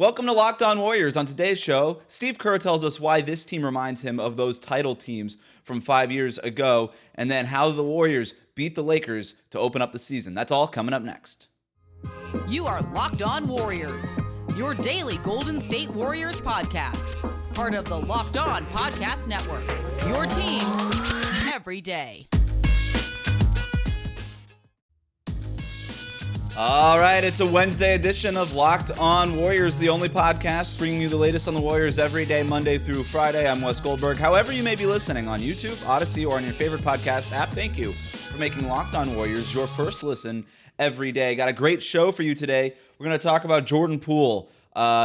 Welcome to Locked On Warriors. On today's show, Steve Kerr tells us why this team reminds him of those title teams from 5 years ago, and then how the Warriors beat the Lakers to open up the season. That's all coming up next. You are Locked On Warriors, your daily Golden State Warriors podcast. Part of the Locked On Podcast Network, your team every day. All right, it's a Wednesday edition of Locked On Warriors, the only podcast bringing you the latest on the Warriors every day, Monday through Friday. I'm Wes Goldberg. However you may be listening on YouTube, Odyssey, or on your favorite podcast app, thank you for making Locked On Warriors your first listen every day. Got a great show for you today. We're going to talk about Jordan Poole,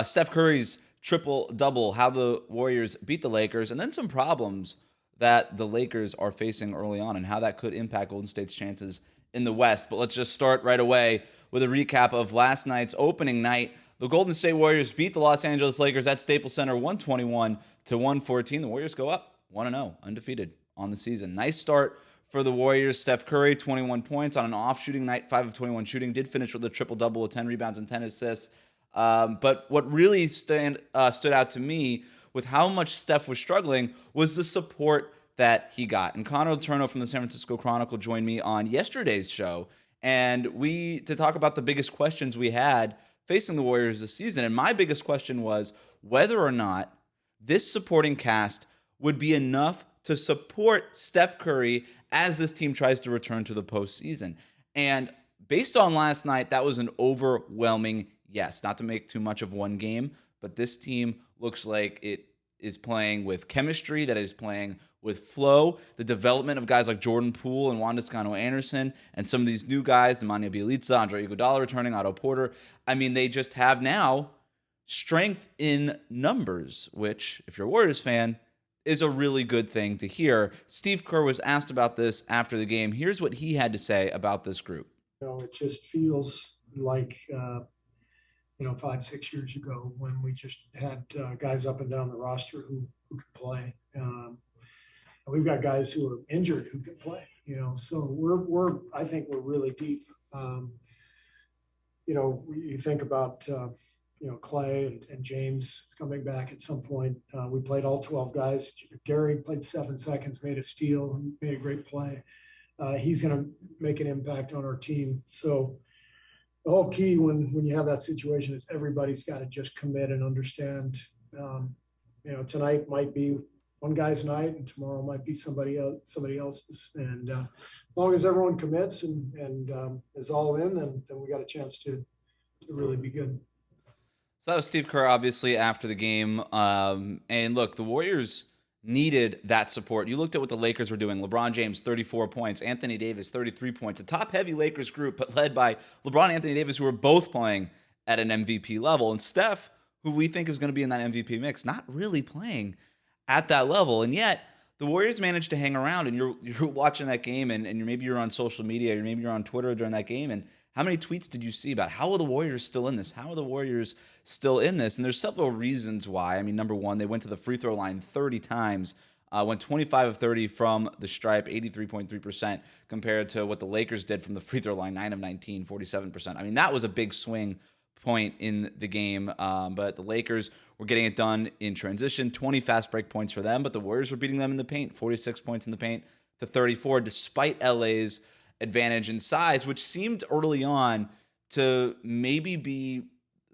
Steph Curry's triple-double, how the Warriors beat the Lakers, and then some problems that the Lakers are facing early on and how that could impact Golden State's chances in the West. But let's just start right away with a recap of last night's opening night. The Golden State Warriors beat the Los Angeles Lakers at Staples Center 121-114. The Warriors go up 1-0, undefeated on the season. Nice start for the Warriors. Steph Curry, 21 points on an off-shooting night, 5 of 21 shooting. Did finish with a triple-double with 10 rebounds and 10 assists. But what really stood out to me with how much Steph was struggling was the support that he got. And Connor Letourneau from the San Francisco Chronicle joined me on yesterday's show, and to talk about the biggest questions we had facing the Warriors this season. And my biggest question was whether or not this supporting cast would be enough to support Steph Curry as this team tries to return to the postseason. And based on last night, that was an overwhelming yes. Not to make too much of one game, but this team looks like it is playing with chemistry, that it is playing with flow. The development of guys like Jordan Poole and Juan Toscano-Anderson and some of these new guys, Nemanja Bjelica, Andre Iguodala returning, Otto Porter. I mean, they just have now strength in numbers, which, if you're a Warriors fan, is a really good thing to hear. Steve Kerr was asked about this after the game. Here's what he had to say about this group. It just feels like 5-6 years ago when we just had guys up and down the roster who could play. We've got guys who are injured who can play. So I think we're really deep. You think about Clay and James coming back at some point. We played all 12 guys. Gary played 7 seconds, made a steal, made a great play. He's going to make an impact on our team. So the whole key when you have that situation is everybody's got to just commit and understand. Tonight might be one guy's night, and tomorrow might be somebody else's. And as long as everyone commits and is all in, then we got a chance to really be good. So that was Steve Kerr, obviously, after the game. And look, the Warriors needed that support. You looked at what the Lakers were doing. LeBron James, 34 points. Anthony Davis, 33 points. A top-heavy Lakers group, but led by LeBron and Anthony Davis, who are both playing at an MVP level. And Steph, who we think is going to be in that MVP mix, not really playing at that level. And yet, the Warriors managed to hang around. And you're watching that game, and maybe you're on social media, or maybe you're on Twitter during that game, and how many tweets did you see about how are the Warriors still in this? How are the Warriors still in this? And there's several reasons why. I mean, number one, they went to the free throw line 30 times, went 25 of 30 from the stripe, 83.3%, compared to what the Lakers did from the free throw line, 9 of 19, 47%. I mean, that was a big swing point in the game. But the Lakers were getting it done in transition, 20 fast break points for them, but the Warriors were beating them in the paint, 46 points in the paint to 34, despite LA's advantage in size, which seemed early on to maybe be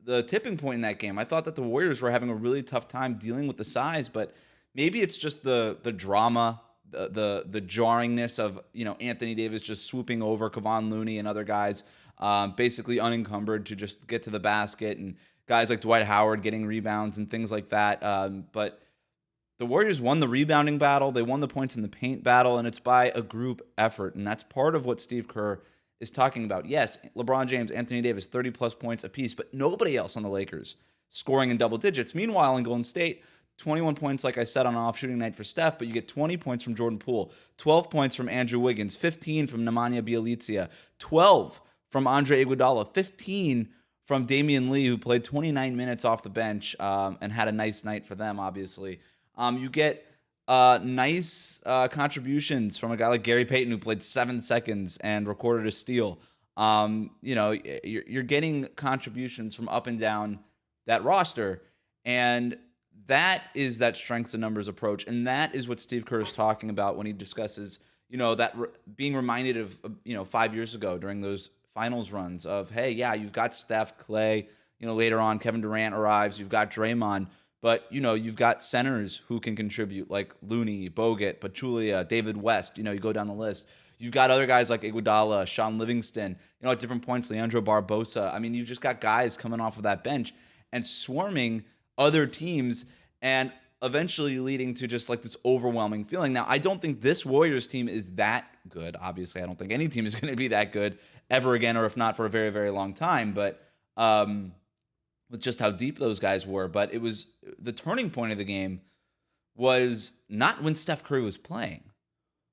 the tipping point in that game. I thought that the Warriors were having a really tough time dealing with the size, but maybe it's just the drama, the jarringness of Anthony Davis just swooping over Kevon Looney and other guys, basically unencumbered to just get to the basket, and guys like Dwight Howard getting rebounds and things like that. But the Warriors won the rebounding battle. They won the points in the paint battle, and it's by a group effort. And that's part of what Steve Kerr is talking about. Yes, LeBron James, Anthony Davis, 30-plus points apiece, but nobody else on the Lakers scoring in double digits. Meanwhile, in Golden State, 21 points, like I said, on an off-shooting night for Steph, but you get 20 points from Jordan Poole, 12 points from Andrew Wiggins, 15 from Nemanja Bjelica, 12 from Andre Iguodala, 15 from Damian Lee, who played 29 minutes off the bench and had a nice night for them, obviously. You get nice contributions from a guy like Gary Payton, who played 7 seconds and recorded a steal. You're getting contributions from up and down that roster. And that is that strengths and numbers approach. And that is what Steve Kerr is talking about when he discusses, that being reminded of, 5 years ago during those finals runs of, hey, yeah, you've got Steph, Clay, later on Kevin Durant arrives, you've got Draymond, but, you've got centers who can contribute like Looney, Bogut, Pachulia, David West, you go down the list. You've got other guys like Iguodala, Sean Livingston, at different points, Leandro Barbosa. I mean, you've just got guys coming off of that bench and swarming other teams and eventually leading to just like this overwhelming feeling. Now, I don't think this Warriors team is that good. Obviously, I don't think any team is going to be that good ever again, or if not for a very, very long time. But with just how deep those guys were. But it was the turning point of the game was not when Steph Curry was playing,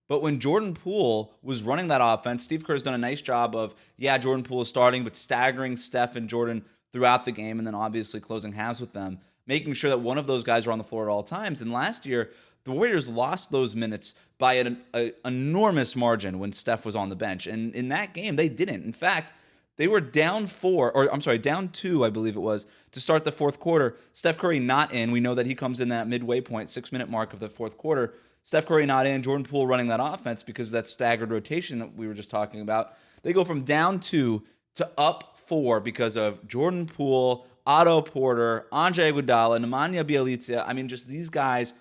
but when Jordan Poole was running that offense. Steve Kerr's done a nice job of, Jordan Poole is starting, but staggering Steph and Jordan throughout the game, and then obviously closing halves with them, making sure that one of those guys are on the floor at all times. And last year, the Warriors lost those minutes by an enormous margin when Steph was on the bench. And in that game, they didn't. In fact, they were down down 2, I believe it was, to start the fourth quarter. Steph Curry not in. We know that he comes in that midway point, 6-minute mark of the fourth quarter. Steph Curry not in, Jordan Poole running that offense because of that staggered rotation that we were just talking about. They go from down 2 to up 4 because of Jordan Poole, Otto Porter, Andre Iguodala, Nemanja Bjelica. I mean, just these guys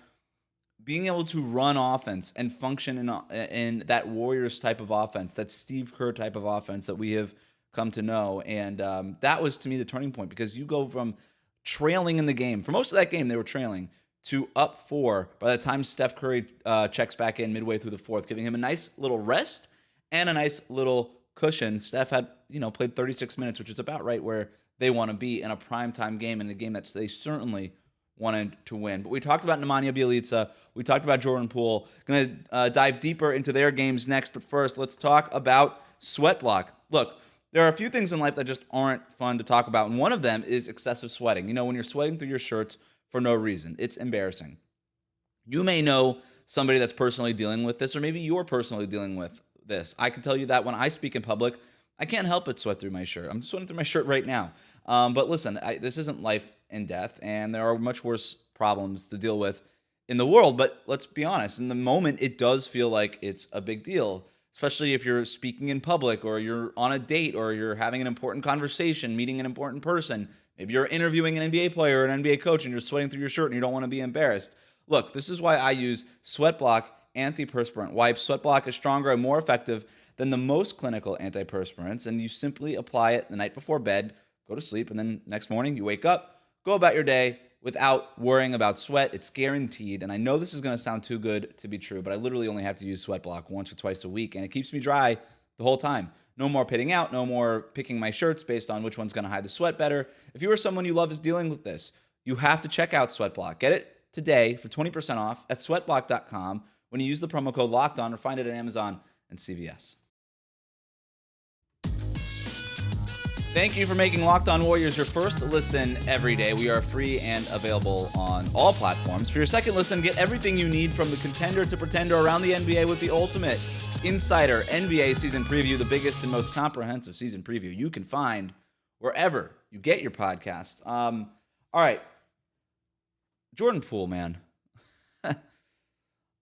being able to run offense and function in that Warriors type of offense, that Steve Kerr type of offense that we have come to know. And that was, to me, the turning point, because you go from trailing in the game. For most of that game, they were trailing to up 4 by the time Steph Curry checks back in midway through the fourth, giving him a nice little rest and a nice little cushion. Steph had, played 36 minutes, which is about right where they want to be in a primetime game, in a game that they certainly wanted to win. But we talked about Nemanja Bjelica. We talked about Jordan Poole. Going to dive deeper into their games next. But first, let's talk about SweatBlock. Look, there are a few things in life that just aren't fun to talk about, and one of them is excessive sweating. When you're sweating through your shirts for no reason, it's embarrassing. You may know somebody that's personally dealing with this, or maybe you're personally dealing with this. I can tell you that when I speak in public, I can't help but sweat through my shirt. I'm sweating through my shirt right now. But listen, this isn't life and death, and there are much worse problems to deal with in the world. But let's be honest, in the moment, it does feel like it's a big deal, especially if you're speaking in public, or you're on a date, or you're having an important conversation, meeting an important person. Maybe you're interviewing an NBA player or an NBA coach, and you're sweating through your shirt, and you don't want to be embarrassed. Look, this is why I use SweatBlock antiperspirant wipes. SweatBlock is stronger and more effective than the most clinical antiperspirants, and you simply apply it the night before bed, go to sleep, and then next morning you wake up, go about your day without worrying about sweat. It's guaranteed, and I know this is going to sound too good to be true, but I literally only have to use SweatBlock once or twice a week, and it keeps me dry the whole time. No more pitting out, no more picking my shirts based on which one's going to hide the sweat better. If you or someone you love is dealing with this, you have to check out SweatBlock. Get it today for 20% off at sweatblock.com when you use the promo code LOCKEDON, or find it at Amazon and CVS. Thank you for making Locked On Warriors your first listen every day. We are free and available on all platforms. For your second listen, get everything you need from the contender to pretender around the NBA with the ultimate insider NBA season preview, the biggest and most comprehensive season preview you can find wherever you get your podcasts. All right. Jordan Poole, man.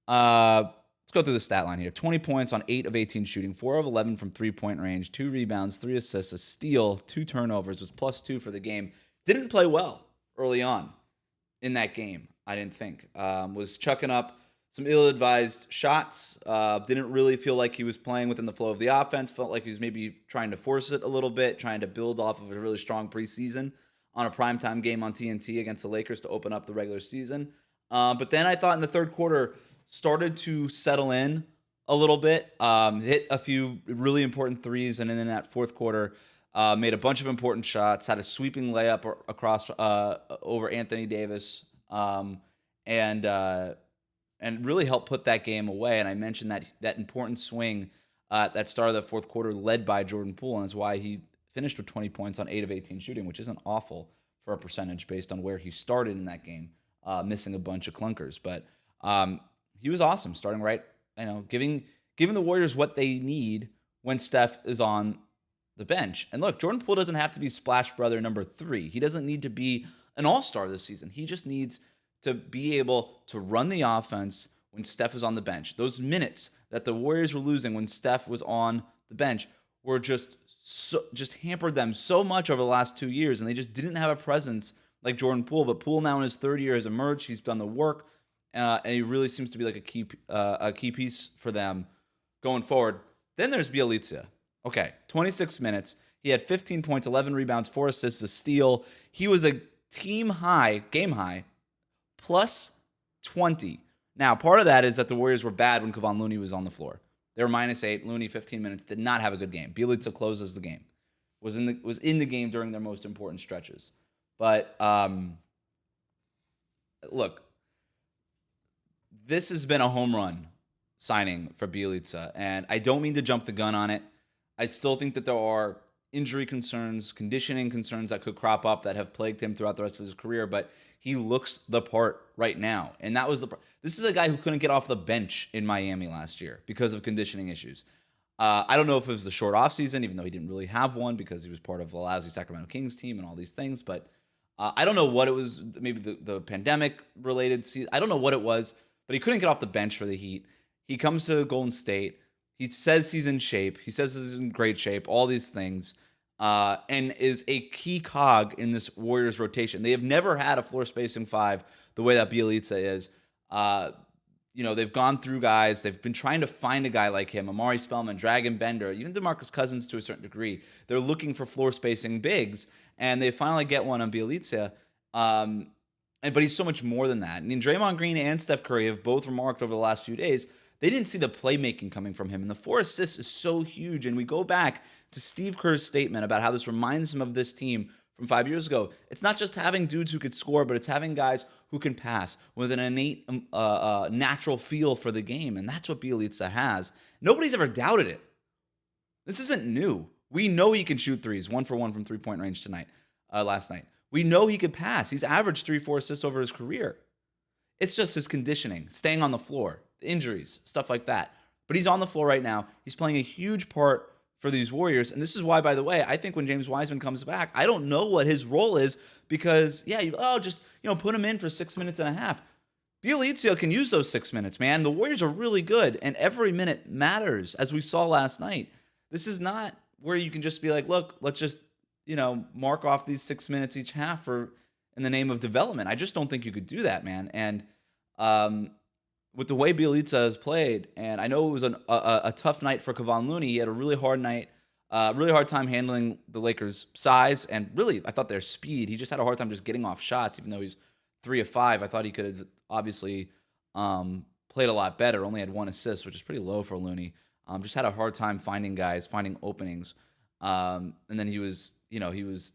Let's go through the stat line here. 20 points on 8 of 18 shooting, 4 of 11 from three-point range, 2 rebounds, 3 assists, a steal, 2 turnovers, was +2 for the game. Didn't play well early on in that game, I didn't think. Was chucking up some ill-advised shots. Didn't really feel like he was playing within the flow of the offense. Felt like he was maybe trying to force it a little bit, trying to build off of a really strong preseason on a primetime game on TNT against the Lakers to open up the regular season. But then I thought in the third quarter, started to settle in a little bit, hit a few really important threes, and then in that fourth quarter, made a bunch of important shots, had a sweeping layup across over Anthony Davis, and really helped put that game away. And I mentioned that important swing that start of the fourth quarter led by Jordan Poole, and that's why he finished with 20 points on 8 of 18 shooting, which isn't awful for a percentage based on where he started in that game, missing a bunch of clunkers. But he was awesome, starting right, giving the Warriors what they need when Steph is on the bench. And look, Jordan Poole doesn't have to be splash brother number 3. He doesn't need to be an all-star this season. He just needs to be able to run the offense when Steph is on the bench. Those minutes that the Warriors were losing when Steph was on the bench were just hampered them so much over the last 2 years, and they just didn't have a presence like Jordan Poole. But Poole now in his third year has emerged. He's done the work, and he really seems to be like a key piece for them going forward. Then there's Bjelica. Okay, 26 minutes. He had 15 points, 11 rebounds, 4 assists, a steal. He was a game high, plus 20. Now, part of that is that the Warriors were bad when Kevon Looney was on the floor. They were -8. Looney, 15 minutes, did not have a good game. Bjelica closes the game. Was in the game during their most important stretches. But look, this has been a home run signing for Bjelica, and I don't mean to jump the gun on it. I still think that there are injury concerns, conditioning concerns that could crop up that have plagued him throughout the rest of his career, but he looks the part right now. And that was this is a guy who couldn't get off the bench in Miami last year because of conditioning issues. I don't know if it was the short offseason, even though he didn't really have one because he was part of the lousy Sacramento Kings team and all these things. But I don't know what it was, maybe the pandemic-related season. I don't know what it was, but he couldn't get off the bench for the Heat. He comes to Golden State. He says he's in shape. He says he's in great shape, all these things, and is a key cog in this Warriors rotation. They have never had a floor spacing 5 the way that Bjelica is. They've gone through guys. They've been trying to find a guy like him, Amari Spellman, Dragon Bender, even DeMarcus Cousins to a certain degree. They're looking for floor spacing bigs, and they finally get one on Bjelica. But he's so much more than that. I mean, Draymond Green and Steph Curry have both remarked over the last few days they didn't see the playmaking coming from him. And the 4 assists is so huge. And we go back to Steve Kerr's statement about how this reminds him of this team from 5 years ago. It's not just having dudes who could score, but it's having guys who can pass with an innate natural feel for the game. And that's what Bjelica has. Nobody's ever doubted it. This isn't new. We know he can shoot threes, 1 for 1 from three-point range last night. We know he could pass. He's averaged 3-4 assists over his career. It's just his conditioning, staying on the floor, injuries, stuff like that. But he's on the floor right now. He's playing a huge part for these Warriors. And this is why, by the way, I think when James Wiseman comes back, I don't know what his role is because, put him in for 6 minutes and a half. Bjelica can use those 6 minutes, man. The Warriors are really good, and every minute matters, as we saw last night. This is not where you can just be like, look, let's just, mark off these 6 minutes each half in the name of development. I just don't think you could do that, man. And with the way Bjelica has played, and I know it was a tough night for Kevon Looney. He had a really hard night, really hard time handling the Lakers' size, and really, I thought their speed. He just had a hard time just getting off shots, even though he's 3 of 5. I thought he could have obviously played a lot better. Only had 1 assist, which is pretty low for Looney. Just had a hard time finding guys, finding openings. And then he was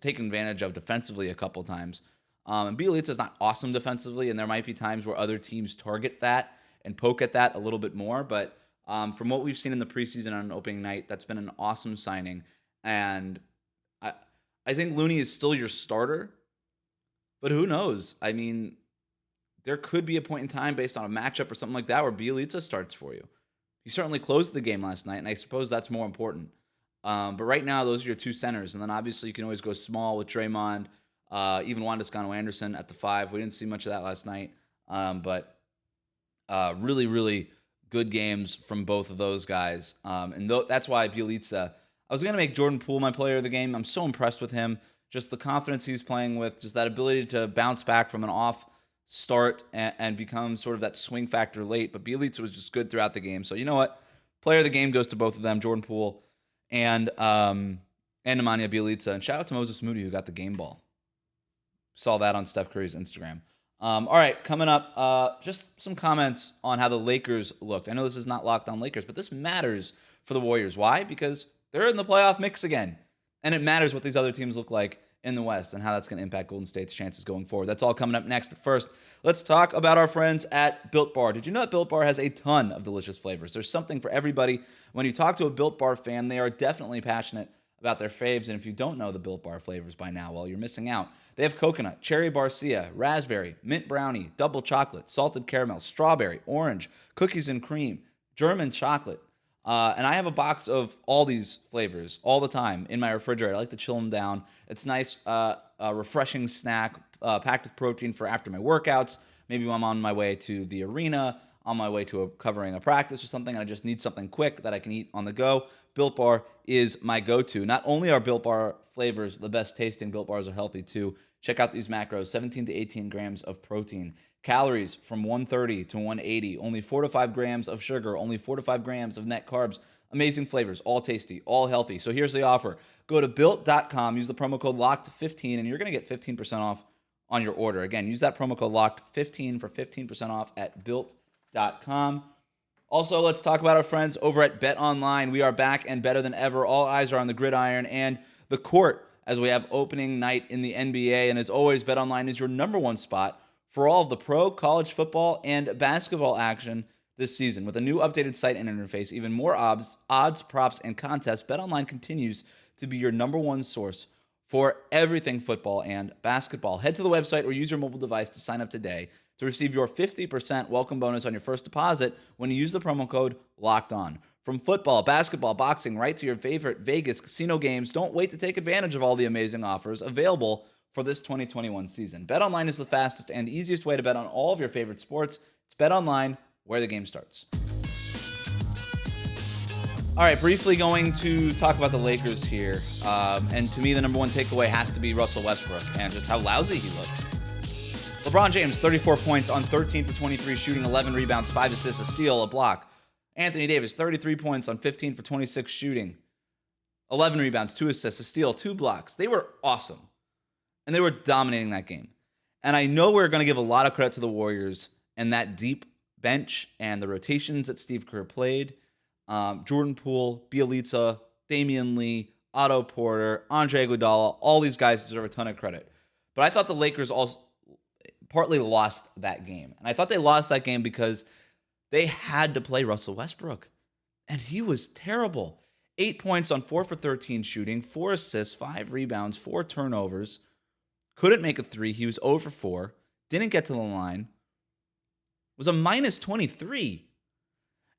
taken advantage of defensively a couple times. And Bjelica is not awesome defensively, and there might be times where other teams target that and poke at that a little bit more. But from what we've seen in the preseason on opening night, that's been an awesome signing. And I think Looney is still your starter, but who knows? I mean, there could be a point in time based on a matchup or something like that where Bjelica starts for you. He certainly closed the game last night, and I suppose that's more important. But right now, those are your 2 centers. And then obviously you can always go small with Draymond, even Juan Toscano-Anderson at the 5. We didn't see much of that last night. But really, really good games from both of those guys. And that's why Bjelica, I was going to make Jordan Poole my player of the game. I'm so impressed with him. Just the confidence he's playing with, just that ability to bounce back from an off start and become sort of that swing factor late. But Bjelica was just good throughout the game. So you know what? Player of the game goes to both of them, Jordan Poole and Nemanja Bjelica. And shout out to Moses Moody who got the game ball. Saw that on Steph Curry's Instagram. All right, coming up, just some comments on how the Lakers looked. I know this is not Locked On Lakers, but this matters for the Warriors. Why? Because they're in the playoff mix again. And it matters what these other teams look like in the West and how that's going to impact Golden State's chances going forward. That's all coming up next. But first, let's talk about our friends at Built Bar. Did you know that Built Bar has a ton of delicious flavors? There's something for everybody. When you talk to a Built Bar fan, they are definitely passionate about their faves. And if you don't know the Built Bar flavors by now, well, you're missing out. They have coconut, cherry barcia, raspberry, mint brownie, double chocolate, salted caramel, strawberry, orange, cookies and cream, German chocolate, And I have a box of all these flavors all the time in my refrigerator. I like to chill them down. It's nice, a refreshing snack packed with protein for after my workouts. Maybe when I'm on my way to the arena, on my way to covering a practice or something, and I just need something quick that I can eat on the go. Built Bar is my go-to. Not only are Built Bar flavors the best tasting, Built Bars are healthy too. Check out these macros: 17 to 18 grams of protein, calories from 130 to 180, only 4 to 5 grams of sugar, only 4 to 5 grams of net carbs. Amazing flavors, all tasty, all healthy. So here's the offer. Go to built.com, use the promo code LOCKED15, and you're going to get 15% off on your order. Again, use that promo code LOCKED15 for 15% off at built.com. Also, let's talk about our friends over at BetOnline. We are back and better than ever. All eyes are on the gridiron and the court as we have opening night in the NBA. And as always, BetOnline is your number one spot for all of the pro, college football, and basketball action this season. With a new updated site and interface, even more odds, props, and contests, BetOnline continues to be your number one source for everything football and basketball. Head to the website or use your mobile device to sign up today to receive your 50% welcome bonus on your first deposit when you use the promo code LOCKEDON. From football, basketball, boxing, right to your favorite Vegas casino games, don't wait to take advantage of all the amazing offers available for this 2021 season. BetOnline is the fastest and easiest way to bet on all of your favorite sports. It's BetOnline, where the game starts. All right, briefly going to talk about the Lakers here. And to me, the number one takeaway has to be Russell Westbrook and just how lousy he looked. LeBron James, 34 points on 13 for 23 shooting, 11 rebounds, 5 assists, a steal, a block. Anthony Davis, 33 points on 15 for 26 shooting, 11 rebounds, 2 assists, a steal, 2 blocks. They were awesome. And they were dominating that game. And I know we're going to give a lot of credit to the Warriors and that deep bench and the rotations that Steve Kerr played. Jordan Poole, Bjelica, Damian Lee, Otto Porter, Andre Iguodala, all these guys deserve a ton of credit. But I thought the Lakers also partly lost that game. And I thought they lost that game because they had to play Russell Westbrook. And he was terrible. 8 points on 4 for 13 shooting, 4 assists, 5 rebounds, 4 turnovers. Couldn't make a three. He was 0 for 4. Didn't get to the line. Was a minus 23.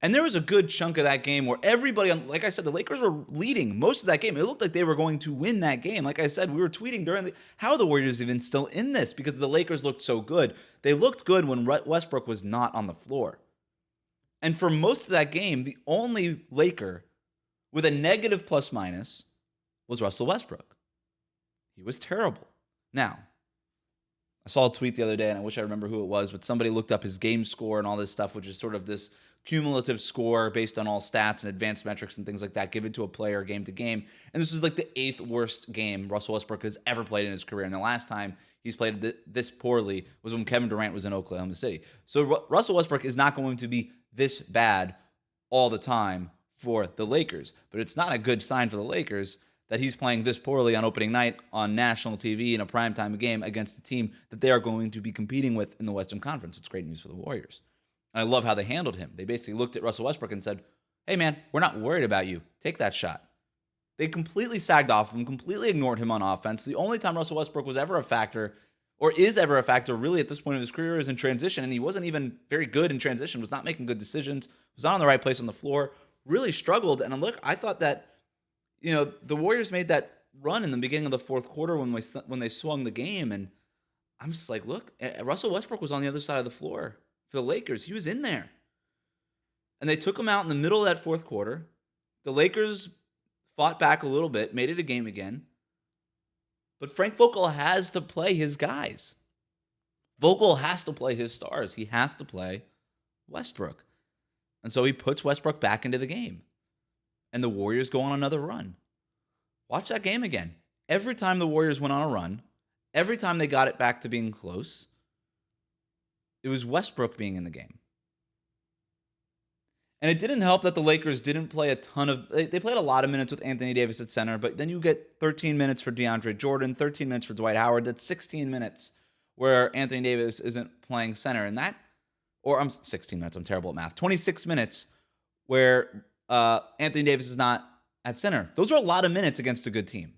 And there was a good chunk of that game where everybody, like I said, the Lakers were leading most of that game. It looked like they were going to win that game. Like I said, we were tweeting during how are the Warriors even still in this? Because the Lakers looked so good. They looked good when Westbrook was not on the floor. And for most of that game, the only Laker with a negative plus minus was Russell Westbrook. He was terrible. Now, I saw a tweet the other day, and I wish I remember who it was, but somebody looked up his game score and all this stuff, which is sort of this cumulative score based on all stats and advanced metrics and things like that given to a player game to game. And this was like the 8th worst game Russell Westbrook has ever played in his career. And the last time he's played this poorly was when Kevin Durant was in Oklahoma City. So Russell Westbrook is not going to be this bad all the time for the Lakers. But it's not a good sign for the Lakers that he's playing this poorly on opening night on national TV in a primetime game against a team that they are going to be competing with in the Western Conference. It's great news for the Warriors. And I love how they handled him. They basically looked at Russell Westbrook and said, hey, man, we're not worried about you. Take that shot. They completely sagged off him, completely ignored him on offense. The only time Russell Westbrook was ever a factor, or is ever a factor really at this point of his career, is in transition. And he wasn't even very good in transition, was not making good decisions, was not on the right place on the floor, really struggled. And look, I thought that, the Warriors made that run in the beginning of the fourth quarter when they swung the game. And I'm just like, look, Russell Westbrook was on the other side of the floor. For the Lakers, he was in there. And they took him out in the middle of that fourth quarter. The Lakers fought back a little bit, made it a game again. But Frank Vogel has to play his guys. Vogel has to play his stars. He has to play Westbrook. And so he puts Westbrook back into the game. And the Warriors go on another run. Watch that game again. Every time the Warriors went on a run, every time they got it back to being close, it was Westbrook being in the game. And it didn't help that the Lakers didn't play a ton of... They played a lot of minutes with Anthony Davis at center, but then you get 13 minutes for DeAndre Jordan, 13 minutes for Dwight Howard. That's 16 minutes where Anthony Davis isn't playing center. And that... Or I'm 16 minutes. I'm terrible at math. 26 minutes where Anthony Davis is not at center. Those are a lot of minutes against a good team.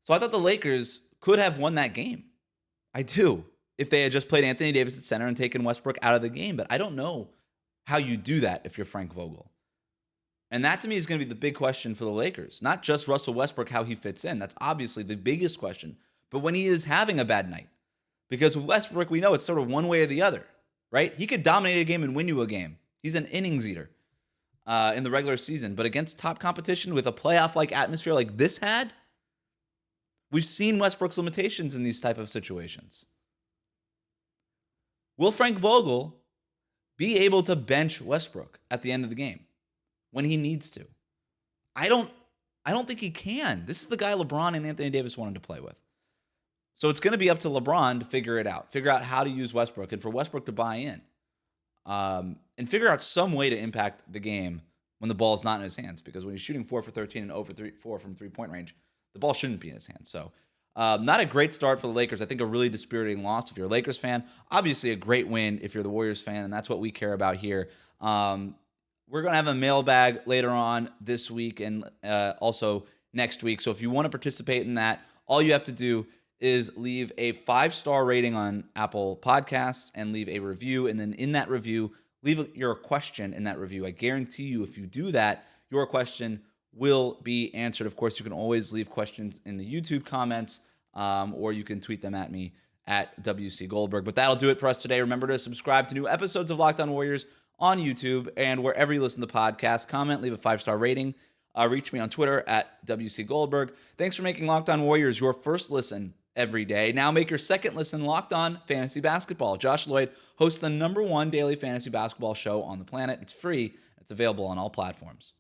So I thought the Lakers could have won that game. I do. If they had just played Anthony Davis at center and taken Westbrook out of the game. But I don't know how you do that if you're Frank Vogel. And that to me is going to be the big question for the Lakers. Not just Russell Westbrook, how he fits in. That's obviously the biggest question. But when he is having a bad night. Because with Westbrook, we know it's sort of one way or the other, right? He could dominate a game and win you a game. He's an innings eater in the regular season. But against top competition with a playoff-like atmosphere like this had, we've seen Westbrook's limitations in these type of situations. Will Frank Vogel be able to bench Westbrook at the end of the game when he needs to? I don't think he can. This is the guy LeBron and Anthony Davis wanted to play with. So it's going to be up to LeBron to figure it out, figure out how to use Westbrook, and for Westbrook to buy in, and figure out some way to impact the game when the ball is not in his hands. Because when he's shooting 4 for 13 and 0 for 4 from three-point range, the ball shouldn't be in his hands. So not a great start for the Lakers. I think a really dispiriting loss if you're a Lakers fan. Obviously a great win if you're the Warriors fan, and that's what we care about here. We're going to have a mailbag later on this week and also next week. So if you want to participate in that, all you have to do is leave a 5-star rating on Apple Podcasts and leave a review. And then in that review, leave your question in that review. I guarantee you, if you do that, your question will be answered. Of course, you can always leave questions in the YouTube comments, or you can tweet them at me at WC Goldberg. But that'll do it for us today. Remember to subscribe to new episodes of Locked On Warriors on YouTube and wherever you listen to podcasts. Comment, leave a 5-star rating. Reach me on Twitter at WC Goldberg. Thanks for making Locked On Warriors your first listen every day. Now make your second listen Locked On Fantasy Basketball. Josh Lloyd hosts the #1 daily fantasy basketball show on the planet. It's free. It's available on all platforms.